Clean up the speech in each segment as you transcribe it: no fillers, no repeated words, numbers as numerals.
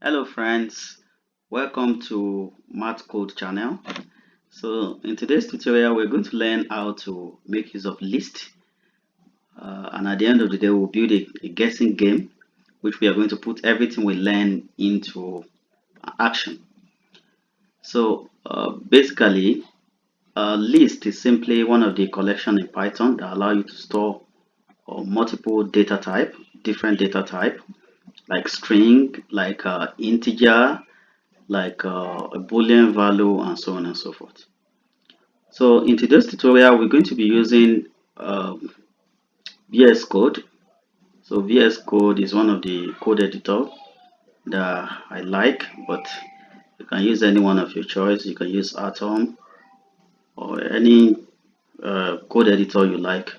Hello friends, welcome to Math Code channel. So in today's tutorial we're going to learn how to make use of list, and at the end of the day we'll build a guessing game which we are going to put everything we learn into action. So basically list is simply one of the collection in Python that allow you to store multiple data type, different data type like string, like integer, like a boolean value, and so on and so forth. So in today's tutorial we're going to be using VS Code. So VS Code is one of the code editor that I like, but you can use any one of your choice. You can use Atom or any code editor you like.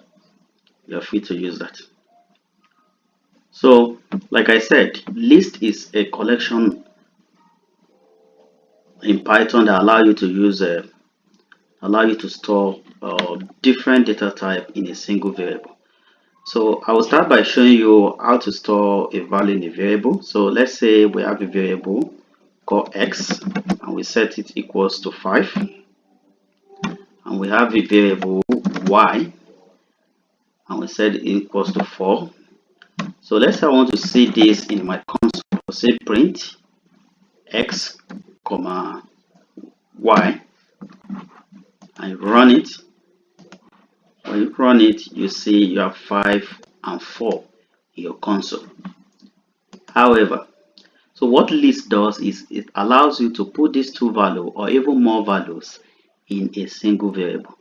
You're free to use that. So like I said, list is a collection in Python that allow you to store different data type in a single variable. So I will start by showing you how to store a value in a variable. So let's say we have a variable called x and we set it equals to 5, and we have a variable y and we set it equals to 4. So let's say I want to see this in my console. I'll say print x comma y and run it. When you run it, you see you have 5 and 4 in your console. However, so what list does is it allows you to put these two values or even more values in a single variable.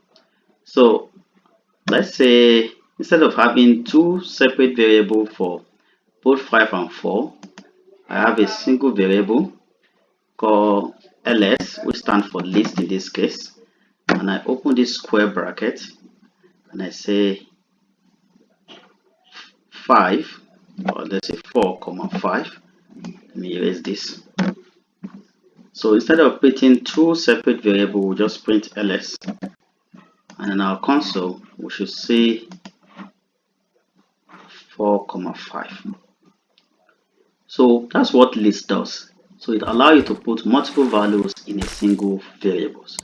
So let's say instead of having two separate variables for both 5 and 4, I have a single variable called ls, which stands for list in this case, and I open this square bracket and I say 5, or let's say 4 comma 5. Let me erase this. So instead of printing two separate variables, we'll just print ls, and in our console we should see 4 comma 5. So that's what list does. So it allows you to put multiple values in a single variables.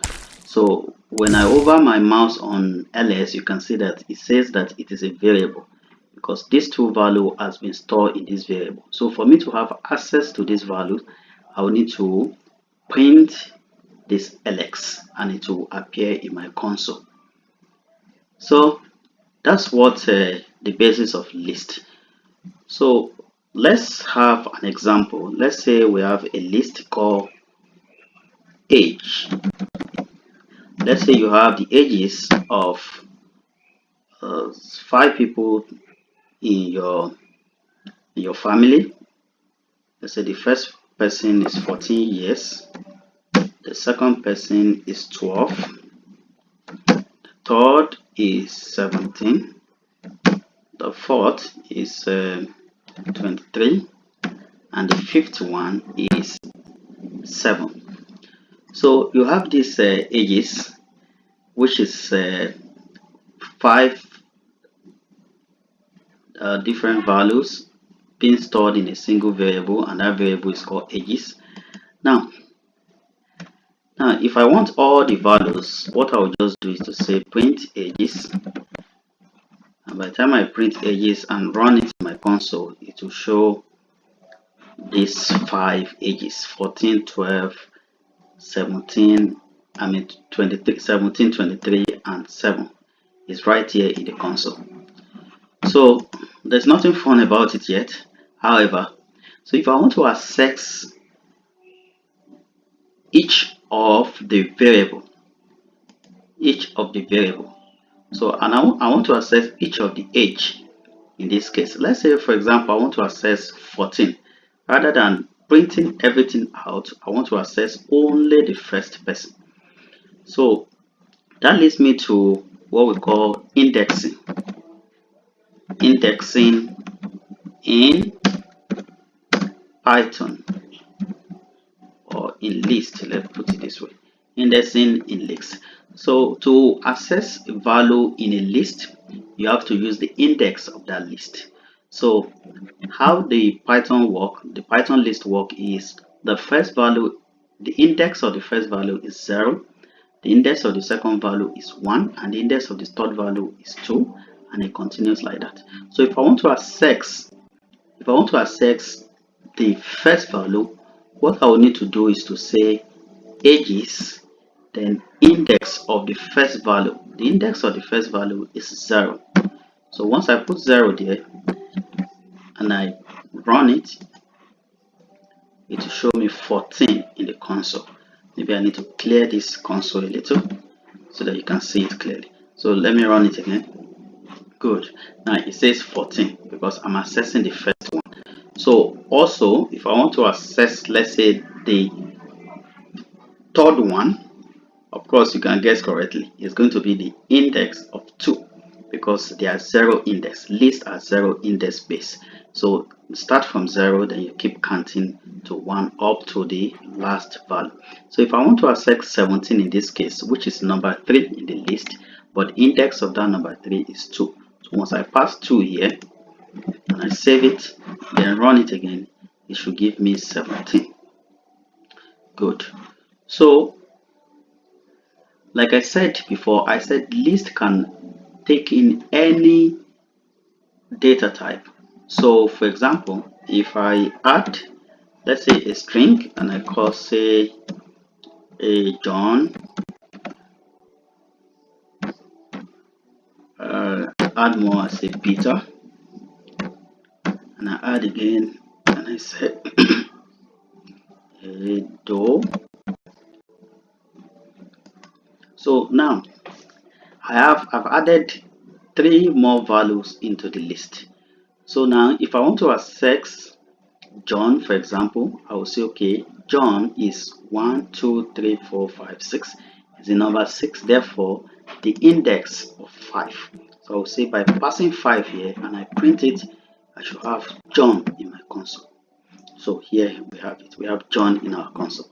So when I hover my mouse on ls, you can see that it says that it is a variable because this two value has been stored in this variable. So for me to have access to this value, I will need to print this lx and it will appear in my console. So that's what the basis of list. So let's have an example. Let's say we have a list called age. Let's say you have the ages of 5 people in your family. Let's say the first person is 14 years, the second person is 12, the third is 17, the fourth is 23, and the fifth one is 7. So you have these ages, which is 5 different values being stored in a single variable, and that variable is called ages. Now if I want all the values, what I'll just do is to say print ages, and by the time I print ages and run it in my console, it will show these 5 ages: 14, 12, 17, 23, 17, 23, and 7 is right here in the console. So there's nothing fun about it yet. However, so if I want to access each of the variable, so and I want to access each of the age. In this case, let's say for example I want to access 14. Rather than printing everything out, I want to access only the first person. So that leads me to what we call indexing in Python, or in list. Let's put it this way: indexing in list. So to access a value in a list, you have to use the index of that list. So how the Python list work is the first value, the index of the first value is 0, the index of the second value is 1, and the index of the third value is 2, and it continues like that. So if I want to access the first value, what I will need to do is to say ages, then index of the first value. The index of the first value is 0. So once I put 0 there and I run it, it will show me 14 in the console. Maybe I need to clear this console a little so that you can see it clearly. So let me run it again. Good. Now it says 14 because I'm accessing the first one. So also, if I want to access, let's say, the third one, of course you can guess correctly, it's going to be the index of 2 because they are 0 index. List are 0 index base. So start from 0, then you keep counting to 1 up to the last value. So if I want to access 17 in this case, which is number 3 in the list, but index of that number 3 is 2. So once I pass 2 here and I save it, then run it again, it should give me 17. Good. So like I said before, I said list can take in any data type. So for example, if I add, let's say, a string and I call, say, a John, add more, I say Peter, and I add again and I say a Doe. So now I've added 3 more values into the list. So now if I want to access John, for example, I will say, okay, John is 1, 2, 3, 4, 5, 6. Is the number 6, therefore the index of 5. So I will say by passing 5 here and I print it, I should have John in my console. So here we have it. We have John in our console.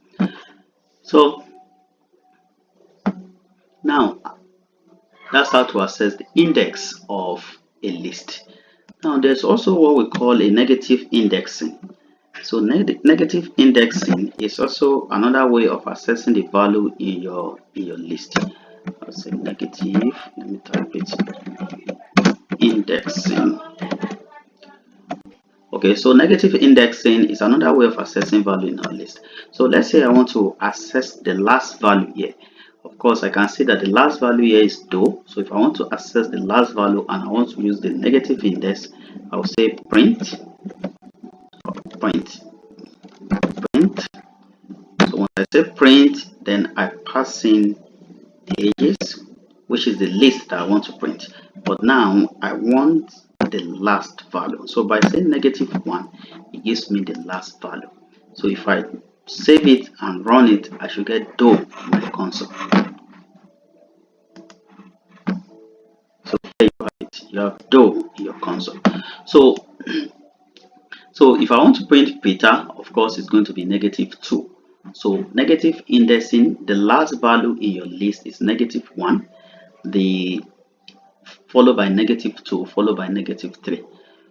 So now that's how to access the index of a list. Now there's also what we call a negative indexing. So negative indexing is also another way of accessing the value in your list. I'll say negative, let me type it, indexing. Okay, so negative indexing is another way of accessing value in our list. So let's say I want to access the last value here. Of course, I can see that the last value here is Doe. So if I want to access the last value and I want to use the negative index, I'll say print. So when I say print, then I pass in ages, which is the list that I want to print. But now I want the last value. So by saying -1, it gives me the last value. So if I save it and run it, I should get Doe in my console. So there you have it. You have Doe in your console. So if I want to print Peter, of course, it's going to be -2. So negative indexing, the last value in your list is -1, the followed by -2, followed by -3.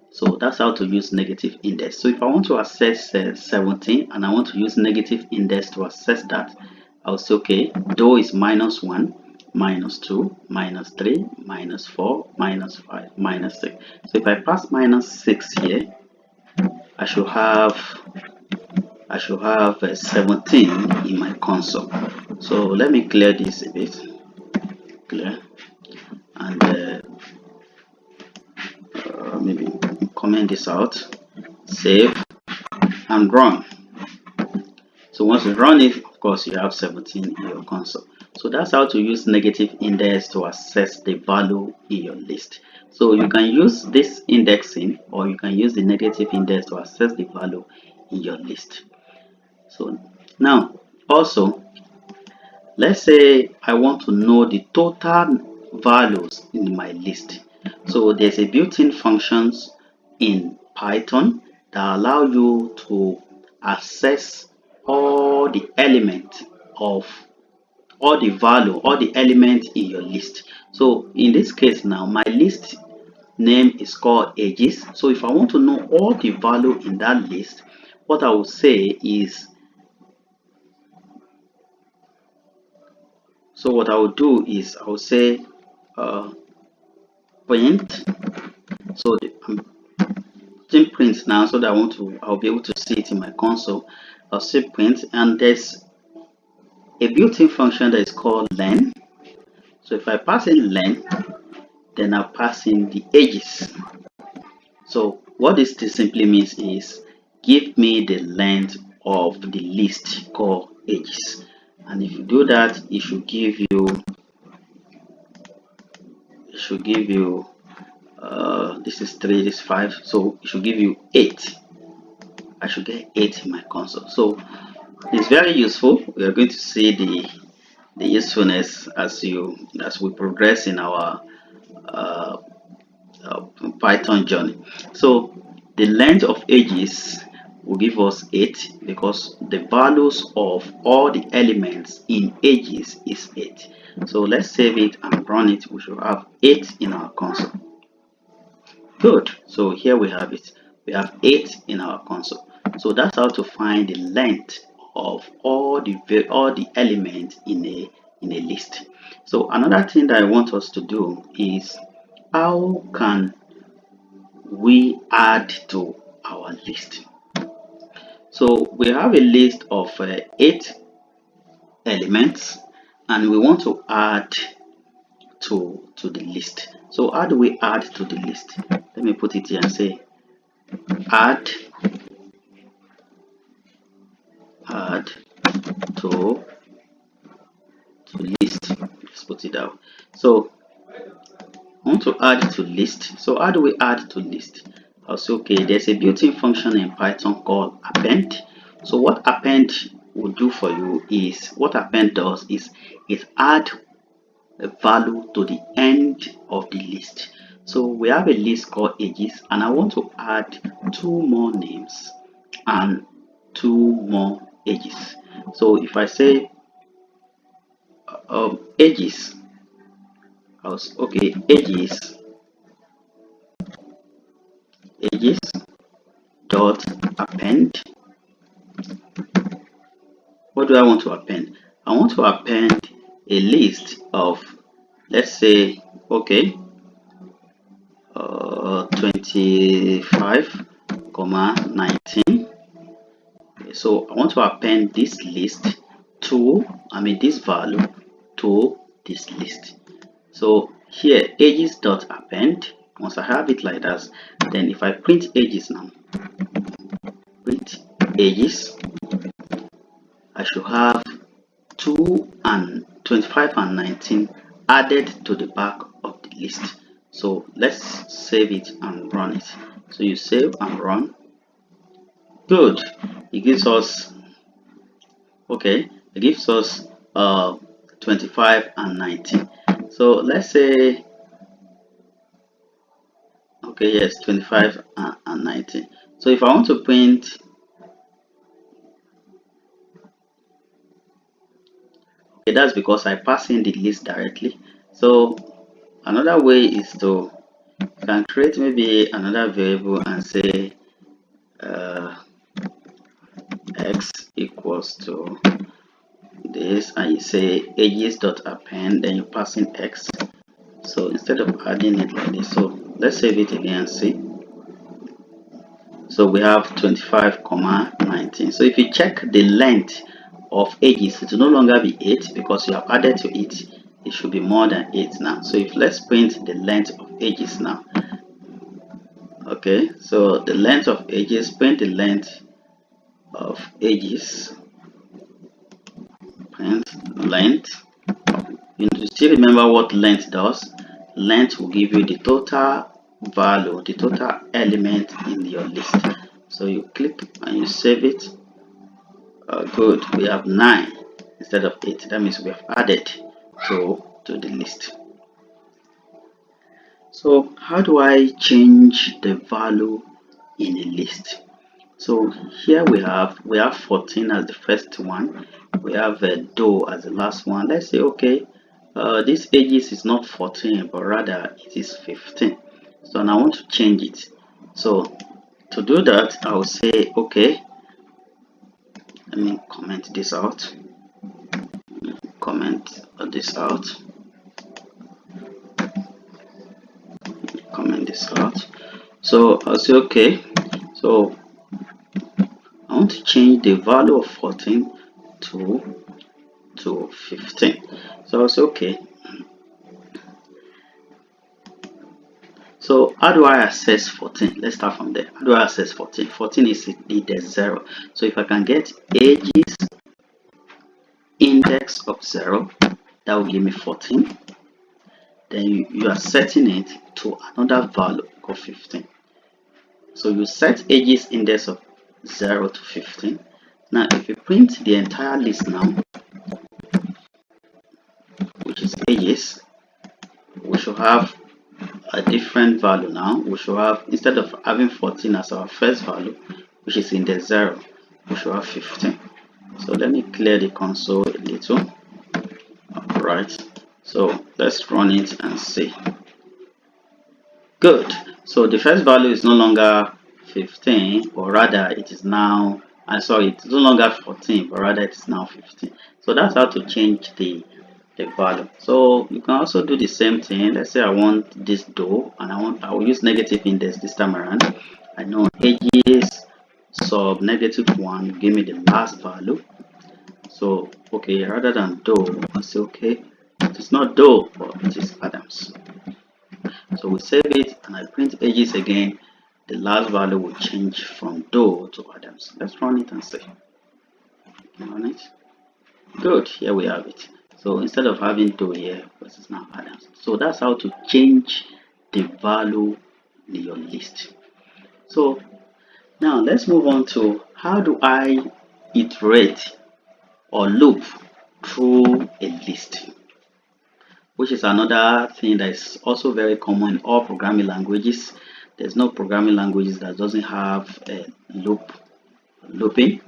So that's how to use negative index. So if I want to access 17 and I want to use negative index to access that, I'll say, okay, Doe is -1, -2, -3, -4, -5, -6. So if I pass -6 here, I should have 17 in my console. So let me clear this a bit, clear, and maybe comment this out, save, and run. So once you run it, of course, you have 17 in your console. So that's how to use negative index to access the value in your list. So you can use this indexing, or you can use the negative index to access the value in your list. So now also, let's say I want to know the total values in my list. So there's a built-in functions in Python that allow you to access all the elements of all the element in your list. So in this case now, my list name is called ages. So if I want to know all the value in that list, what I will say is, so what I will do is I will say print. So I'm using print now so that I'll be able to see it in my console. I'll say print, and there's a built-in function that is called len. So if I pass in len, then I'll pass in the ages. So what this simply means is give me the length of the list called ages. And if you do that, it should give you this is 3, this is 5, so it should give you 8. I should get 8 in my console. So it's very useful. We are going to see the usefulness as we progress in our uh, Python journey. So the length of ages will give us 8 because the values of all the elements in ages is 8. So let's save it and run it. We should have 8 in our console. Good. So here we have it. We have 8 in our console. So that's how to find the length of all the elements in a list. So another thing that I want us to do is, how can we add to our list? So we have a list of 8 elements, and we want to add to the list. So how do we add to the list? Let me put it here and say add to list. Let's put it down. So I want to add to list. So how do we add to list? I'll say, okay, there's a built-in function in Python called append. So what append will do for you is, what append does is it add a value to the end of the list. So we have a list called ages, and I want to add 2 more names and 2 more ages. So if I say ages, okay, ages dot append. What do I want to append? I want to append a list of, let's say, okay, 25, 19. So I want to append this list to, this value to this list. So here, ages dot append. Once I have it like that, then if I print ages now, print ages, I should have 2 and 25 and 19 added to the back of the list. So let's save it and run it. So you save and run. Good. It gives us, okay, it gives us 25 and 19. So let's say, okay, yes, 25 and 19. So if I want to print, okay, that's because I pass in the list directly. So another way is to, you can create maybe another variable and say x equals to this, and you say ages dot append, then you pass in x. So instead of adding it like this, so let's save it again and see. So we have 25, 19. So if you check the length of ages, it will no longer be 8 because you have added to it. It should be more than 8 now. So if let's print the length of ages now. Okay, so the length of ages, print the length of ages, print length. You still remember what length does? Length will give you the total value, the total element in your list. So you click and you save it. Good, we have 9 instead of 8. That means we have added to the list. So how do I change the value in a list? So here we have 14 as the first one. We have do as the last one. Let's say, okay, this ages is not 14, but rather it is 15. So now I want to change it. So to do that, I will say okay. Let me comment this out. Comment this out. Comment this out. So I'll say okay. So I want to change the value of 14 to 15. So I'll say okay. So how do I access 14? Let's start from there. How do I access 14? 14 is the 0. So if I can get ages index of 0, that will give me 14. Then you are setting it to another value of 15. So you set ages index of 0 to 15. Now if you print the entire list now, which is ages, we should have a different value now. We should have, instead of having 14 as our first value, which is index 0, we should have 15. So let me clear the console a little. Alright, so let's run it and see. Good. So the first value is no longer 15, but rather it is now, sorry, it's no longer 14, but rather it is now 15. So that's how to change the value. So you can also do the same thing. Let's say I want this door, and I will use negative index this time around. I know ages sub -1 give me the last value. So okay, rather than door, I say okay, it is not door, but it is Adams. So we save it and I print ages again. The last value will change from door to Adams. Let's run it and see. Run it. Good, here we have it. So instead of having door here, this is now Adams. So that's how to change the value in your list. So now let's move on to how do I iterate or loop through a list, which is another thing that is also very common in all programming languages. There's no programming languages that doesn't have a looping.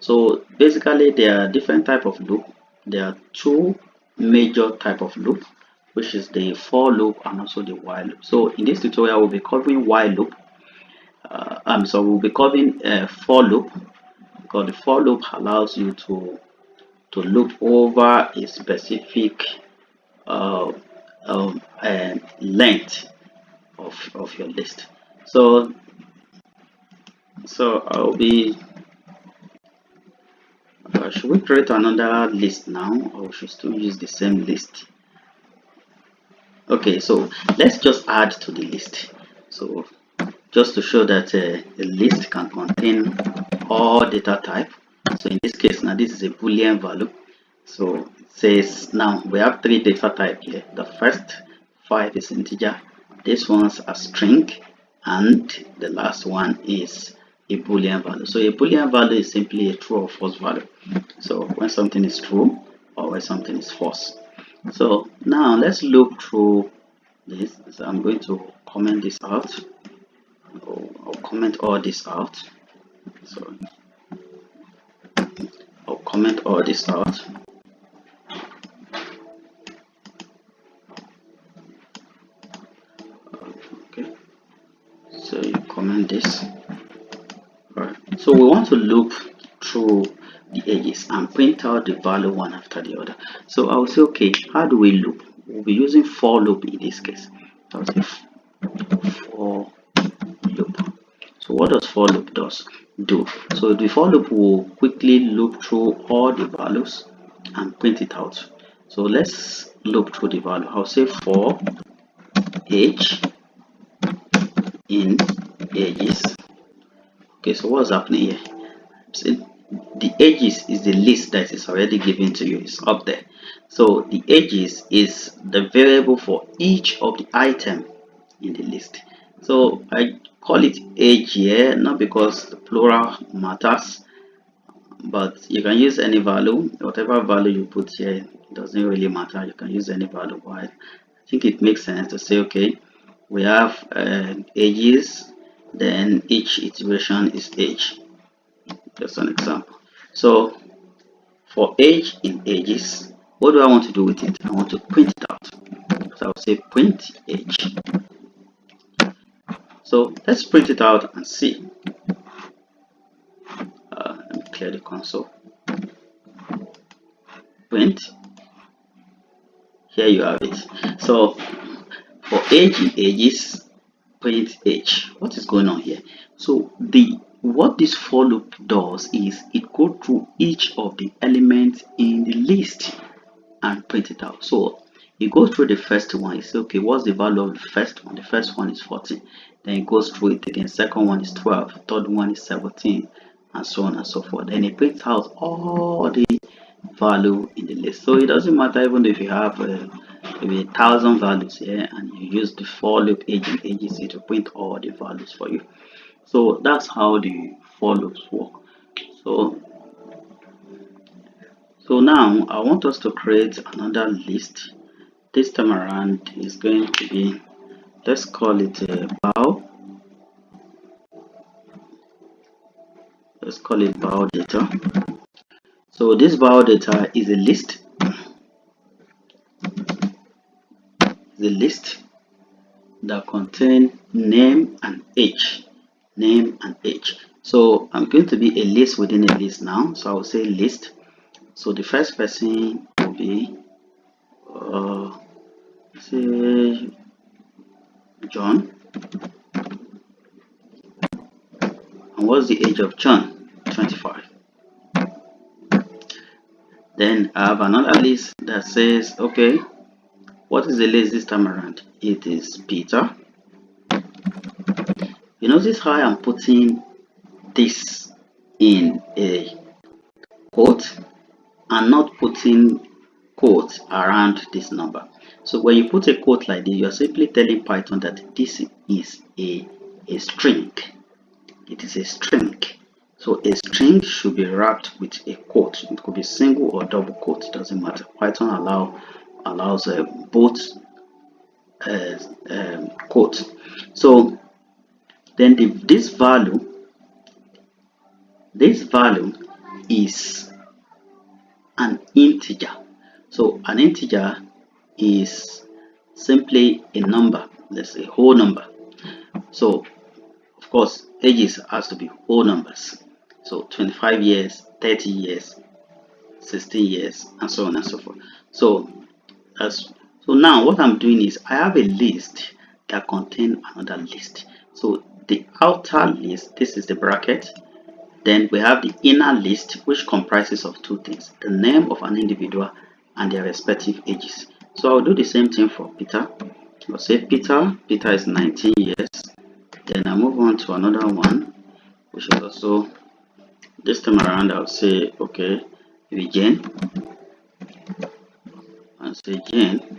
So basically there are different type of loop. There are two major type of loop, which is the for loop and also the while loop. So in this tutorial we'll be covering while loop. We'll be covering for loop, because the for loop allows you to loop over a specific length of your list. So I'll be should we create another list now, or should still use the same list? Okay, so let's just add to the list. So just to show that a list can contain all data type. So in this case now, this is a Boolean value. So it says now we have 3 data type here. The first 5 is integer, this one's a string, and the last one is a Boolean value. So a Boolean value is simply a true or false value. So when something is true or when something is false. So now let's look through this. So I'm going to comment this out. I'll comment all this out. So I'll comment all this out. Okay, so you comment this. Alright, so we want to loop through the edges and print out the value one after the other. So I will say, okay, how do we loop? We'll be using for loop in this case. I'll say for loop. So what does for loop do? So the for loop will quickly loop through all the values and print it out. So let's loop through the value. I'll say for age in ages. Okay, so what's happening here? So the ages is the list that is already given to you. It's up there. So the ages is the variable for each of the item in the list. So I call it age here, not because the plural matters, but you can use any value. Whatever value you put here doesn't really matter. You can use any value. But I think it makes sense to say, okay, we have ages, then each iteration is age. Just an example. So for age in ages, what do I want to do with it? I want to print it out. So I'll say print age. So let's print it out and see. Let me clear the console. Print. Here you have it. So for age in ages, print age. What is going on here? So what this for loop does is it goes through each of the elements in the list and print it out. So you go through the first one, you say, okay, what's the value of the first one? The first one is 14. Then it goes through it again. Second one is 12. Third one is 17, and so on and so forth. Then it prints out all the value in the list. So it doesn't matter even if you have maybe 1,000 values here and you use the for loop age and ages, it will print all the values for you. So that's how the for loops work. So now I want us to create another list. This time around is going to be, let's call it a bow. Let's call it bow data. So this bow data is a list. The list that contain name and age. Name and age. So I'm going to be a list within a list now. So I will say list. So the first person will be say John. And what's the age of John? 25. Then I have another list that says, okay, what is the list this time around? It is Peter. You notice how I'm putting this in a quote and not putting quote around this number. So when you put a quote like this, you're simply telling Python that this is a string. It is a string. So a string should be wrapped with a quote. It could be single or double quote, it doesn't matter. Python allows both quotes. So then this value is an integer. So an integer is simply a number, let's say whole number. So of course ages has to be whole numbers. So 25 years, 30 years, 16 years, and so on and so forth. So now what I'm doing is I have a list that contains another list. So the outer list, this is the bracket. Then we have the inner list, which comprises of two things: the name of an individual and their respective ages. So I'll do the same thing for Peter. I'll say Peter is 19 years. Then I move on to another one, which is also, this time around I'll say, okay, maybe Jane. I'll say Jane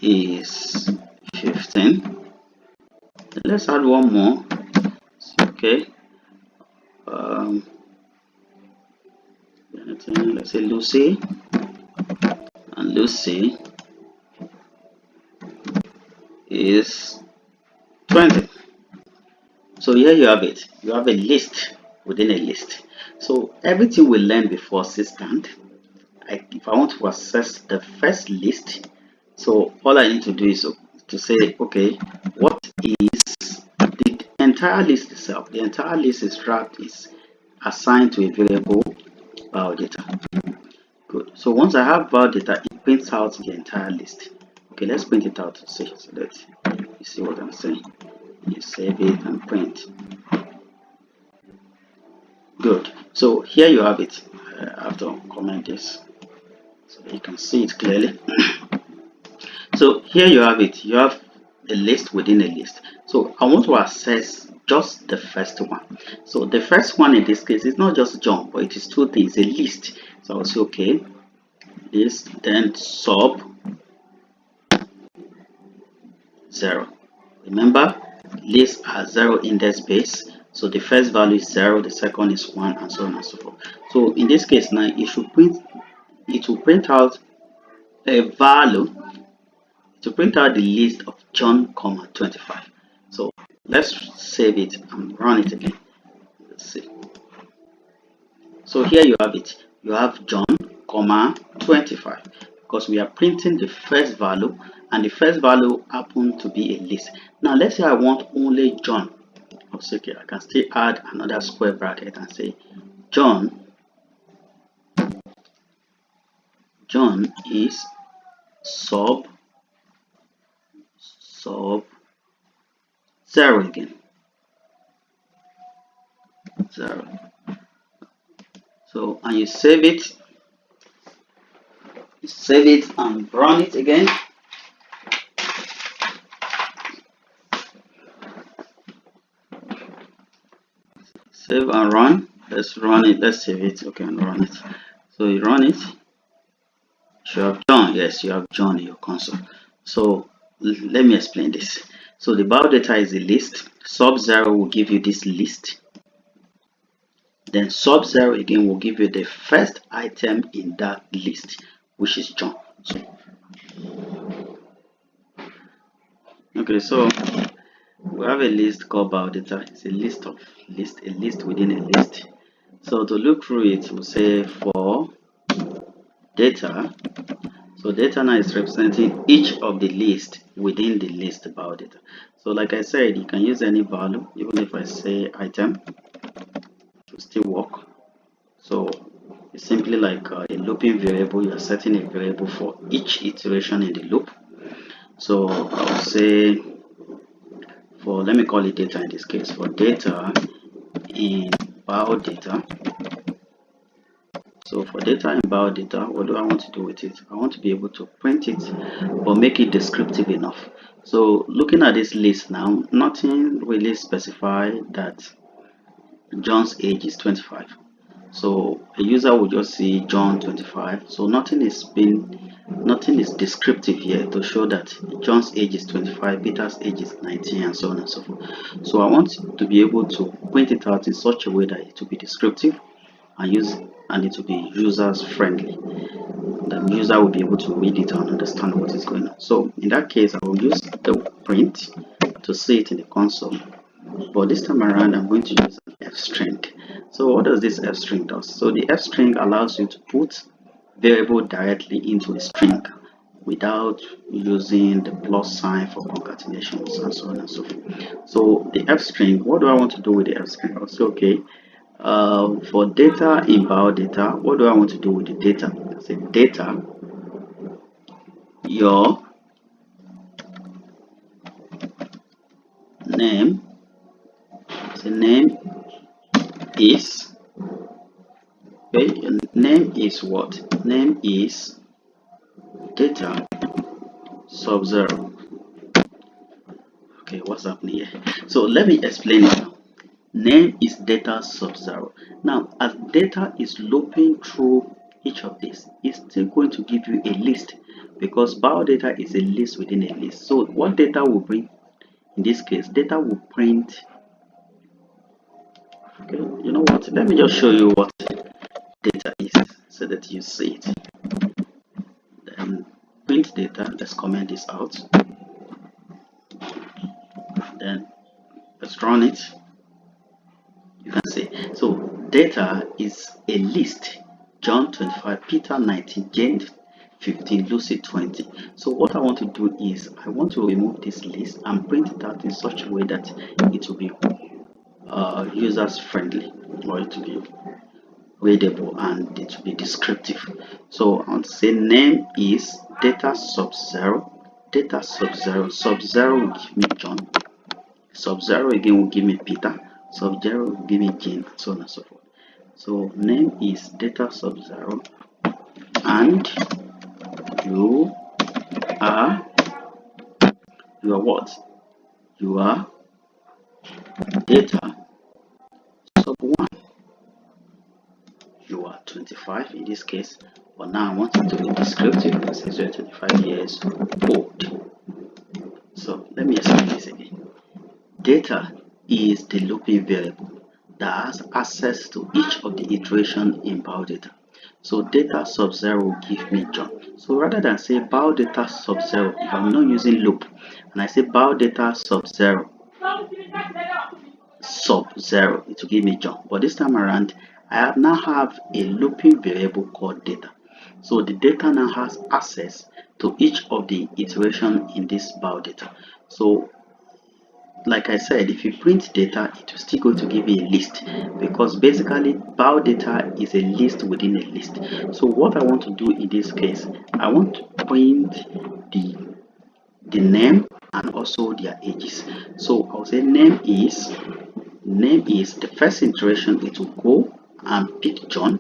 is 15. Let's add one more. Okay. Let's say Lucy, and Lucy is 20. So here you have it. You have a list within a list. So everything we learned before stand. If I want to access the first list, so all I need to do is to say, okay, what is the entire list itself? The entire list is wrapped, is assigned to a variable val data. Good. So once I have val data, it prints out the entire list. Okay, let's print it out to see so that you see what I'm saying. You save it and print. Good. So here you have it. I have to comment this so that you can see it clearly. So here you have it. You have a list within a list. So I want to access just the first one. So the first one in this case is not just John, but it is two things, a list. So I'll say, okay, this, then sub 0. Remember, lists are 0 index base. So the first value is 0, the second is 1, and so on and so forth. So in this case now, it will print out a value to print out the list of John, 25. So let's save it and run it again. Let's see. So here you have it. You have John, 25, because we are printing the first value and the first value happen to be a list. Now let's say I want only John. Okay, I can still add another square bracket and say John is sub 0 again, 0. So, and you save it and run it again. Save and run. Let's run it. Let's save it. Okay, and run it. So you run it. You have John. Yes, you have John in your console. So let me explain this. So the bio data is a list. Sub 0 will give you this list. Then sub 0 again will give you the first item in that list, which is John. So, okay, so we have a list called bio data. It's a list of a list within a list. So to look through it, we'll say for data. So data now is representing each of the list within the list about data. So like I said, you can use any value, even if I say item, to still work. So it's simply like a looping variable. You are setting a variable for each iteration in the loop. So I'll say for, let me call it data in this case, for data in bio data. So for data in bio data, what do I want to do with it? I want to be able to print it or make it descriptive enough. So looking at this list now, nothing really specifies that John's age is 25. So a user will just see John 25. So nothing is descriptive here to show that John's age is 25, Peter's age is 19, and so on and so forth. So I want to be able to print it out in such a way that it will be descriptive and it will be users friendly. The user will be able to read it and understand what is going on. So in that case, I will use the print to see it in the console. But this time around, I'm going to use an f string. So what does this f string do? So the f string allows you to put variable directly into a string without using the plus sign for concatenations and so on and so forth. So the f string, what do I want to do with the f string? I'll say, okay, for data in bio data, what do I want to do with the data? I say data, your name, the name is, okay, name is what? Name is data sub 0. Okay, what's happening here? So let me explain it now. Name is data sub 0. Now, as data is looping through each of these, it's still going to give you a list because bio data is a list within a list. So what data will bring, in this case, data will print. Okay, you know what? Let me just show you what data is so that you see it. Then print data. Let's comment this out. Then let's run it. You can see. So data is a list. John 25, Peter 19, Jane 15, Lucy 20. So what I want to do is I want to remove this list and print it out in such a way that it will be users friendly, or it will be readable and it will be descriptive. So I want to say name is data sub 0. Data sub 0. Sub 0 will give me John. Sub 0 again will give me Peter. Sub 0 will give me Jane, and so on and so forth. So name is data sub 0 and you are what? You are data sub 1. You are 25 in this case, but now I want it to be descriptive since you're 25 years old. So let me explain this again. Data is the looping variable that has access to each of the iteration in bio data. So data sub 0 will give me John. So rather than say bio data sub 0, if I'm not using loop and I say bio data sub 0, it will give me John. But this time around, I now have a looping variable called data. So the data now has access to each of the iteration in this bio data. So like I said, if you print data, it will still go to give you a list, because basically bio data is a list within a list. So what I want to do in this case, I want to print the name and also their ages. So I'll say name is the first iteration. It will go and pick John,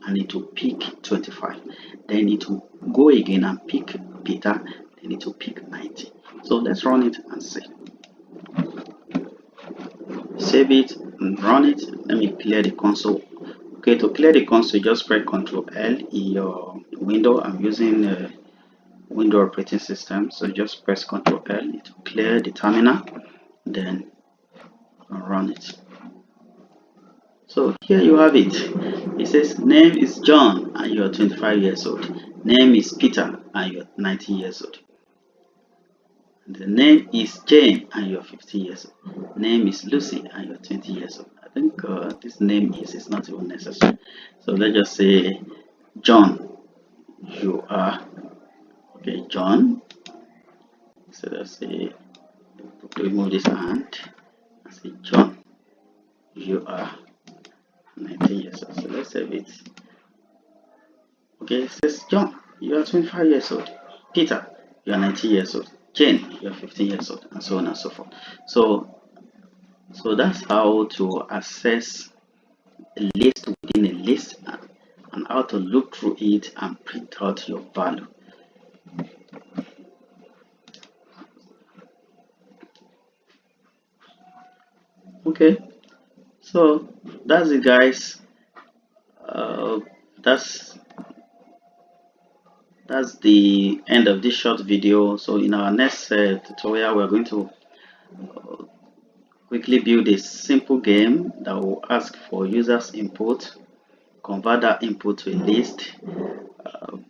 and it will pick 25. Then it will go again and pick Peter, then it will pick 90. So let's run it and see. Save it and run it. Let me clear the console. Okay, to clear the console, just press Ctrl L in your window. I'm using a Windows operating system, so just press Ctrl L to clear the terminal, then run it. So here you have it. It says name is John and you're 25 years old. Name is Peter and you're 90 years old. The name is Jane and you're 50 years old. Name is Lucy and you're 20 years old. I think this name is not even necessary. So let's just say John. You are okay, John. So let's say remove this and say John. You are 19 years old. So let's save it. Okay, it says John, you are 25 years old. Peter, you are 90 years old. Jane, you are 15 years old, and so on and so forth. So that's how to access a list within a list, and how to look through it and print out your value. Okay, so that's it, guys. Uh, that's the end of this short video. So in our next tutorial, we're going to quickly build a simple game that will ask for users input, convert that input to a list,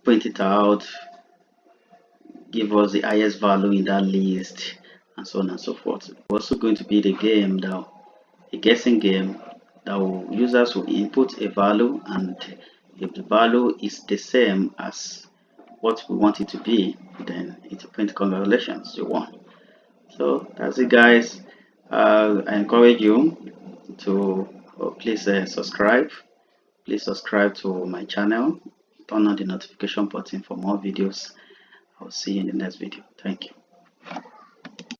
print it out, give us the highest value in that list, and so on and so forth. We're also going to build a game, that a guessing game, that users will input a value, and if the value is the same as what we want it to be, then it will print congratulations, you won. So that's it, guys. I encourage you to please subscribe. Please subscribe to my channel. Turn on the notification button for more videos. I'll see you in the next video. Thank you.